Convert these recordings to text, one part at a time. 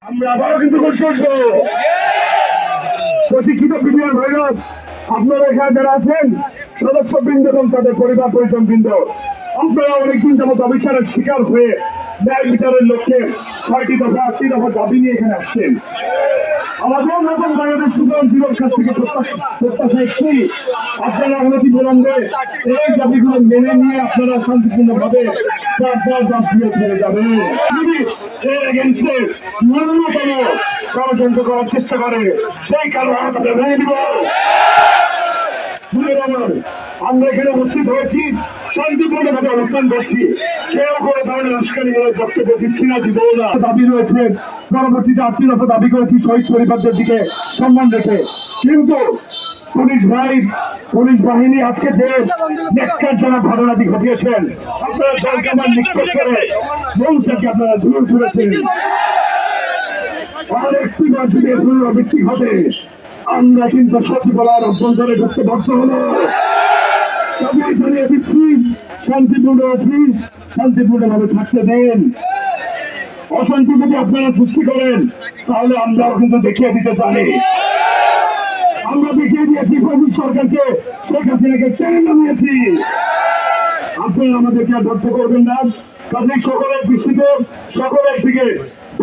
আমরা আবারও কিন্তু করছি প্রশিক্ষিত বিডিআর ভাইরা, আপনারা এখানে যারা আছেন সদস্যবৃন্দ এবং তাদের পরিবার পরিজন বৃন্দ, আপনারা অনেকদিন যাবত অবিচারের শিকার হয়ে ন্যায় বিচারের লক্ষ্যে 6টি দফা 8টি দফা দাবি নিয়ে এখানে আসছেন। আমাদের নতুন বাংলাদেশ সুতরাং জীবন কাছ থেকে প্রত্যাশা একটি, আপনারা অনতি বিলম্বে এই দাবিগুলো মেনে নিয়ে আপনারা শান্তিপূর্ণ ভাবে যার দাবি ফিরে যাবেন। এর এগেন্স্টে ন্যূনতম ষড়যন্ত্র করার চেষ্টা করে সেই কারণে আমরা ভেঙে দিব। আমরা এখানে উপস্থিত হয়েছি, শান্তিপূর্ণভাবে অবস্থান করছি, কেউ কোনো ধরনের উস্কানিমূলক বক্তব্য দিচ্ছি না, দিব না। দাবি রয়েছে, পরবর্তীতে 8টি দফা দাবি করেছি শহীদ পরিবারদের দিকে সম্মান রেখে। কিন্তু পুলিশ বাহিনী আজকে যে ন্যাক্কারজনক ঘটনাটি ঘটিয়েছেন, আপনারা জলকামান নিক্ষেপ করে মৌচাকে আপনারা ধুয়ে ছুড়েছেন। আর একটি বার যদি পুনরাবৃত্তি ঘটে, আমরা কিন্তু সচিবালয়ের অভ্যন্তরে ঢুকতে বাধ্য হলো। তবে জানিয়ে দিচ্ছি, শান্তিপূর্ণ আছি, শান্তিপূর্ণভাবে থাকতে দেন। অশান্তি যদি আপনারা সৃষ্টি করেন তাহলে আমরাও কিন্তু দেখিয়ে দিতে জানি। আমরা দেখিয়ে দিয়েছি ফজল সরকারকে, শেখ হাসিনাকে টেনে নামিয়েছি। আপনারা আমাদেরকে আর ব্যর্থ করবেন না। কাজে সকলের দৃষ্টিতে সকলের দিকে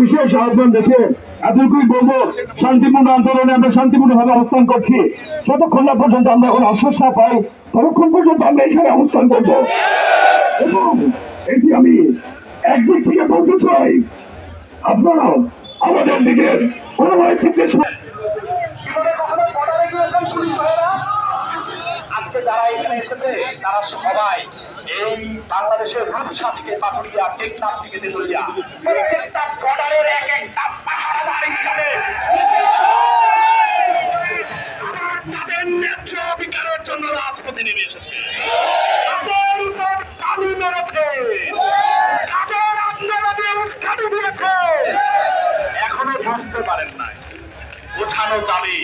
বিশেষ আহ্বান রেখে এতটুকুই বলবো, শান্তিপূর্ণ আন্দোলনে আমরা শান্তিপূর্ণভাবে অবস্থান করছি। যতক্ষণ না পর্যন্ত আমরা এখন আশ্বাস না পাই, ততক্ষণ পর্যন্ত আমরা এখানে অবস্থান করবো। এবং এটি আমি একদিক থেকে বলতে চাই, আপনারাও আমাদের দিকে কোনোভাবে নির্দেশ আজকে যারা এখানে এসেছে তারা সবাই এই বাংলাদেশের রূপসা থেকে পাথরিয়া, টেকনাফ থেকে তেতুলিয়া, প্রত্যেকটা বর্ডারের এক একটা পাহারাদার হিসাবে তাদের ন্যায্য অধিকারের জন্য রাজপথে নেমে এসেছে। তাদের উপর দাবি মেরেছে, তাদের আন্দোলনে উস্কানি দিয়েছে। এখনো বুঝতে পারেন নাই, বোঝানো যাবে।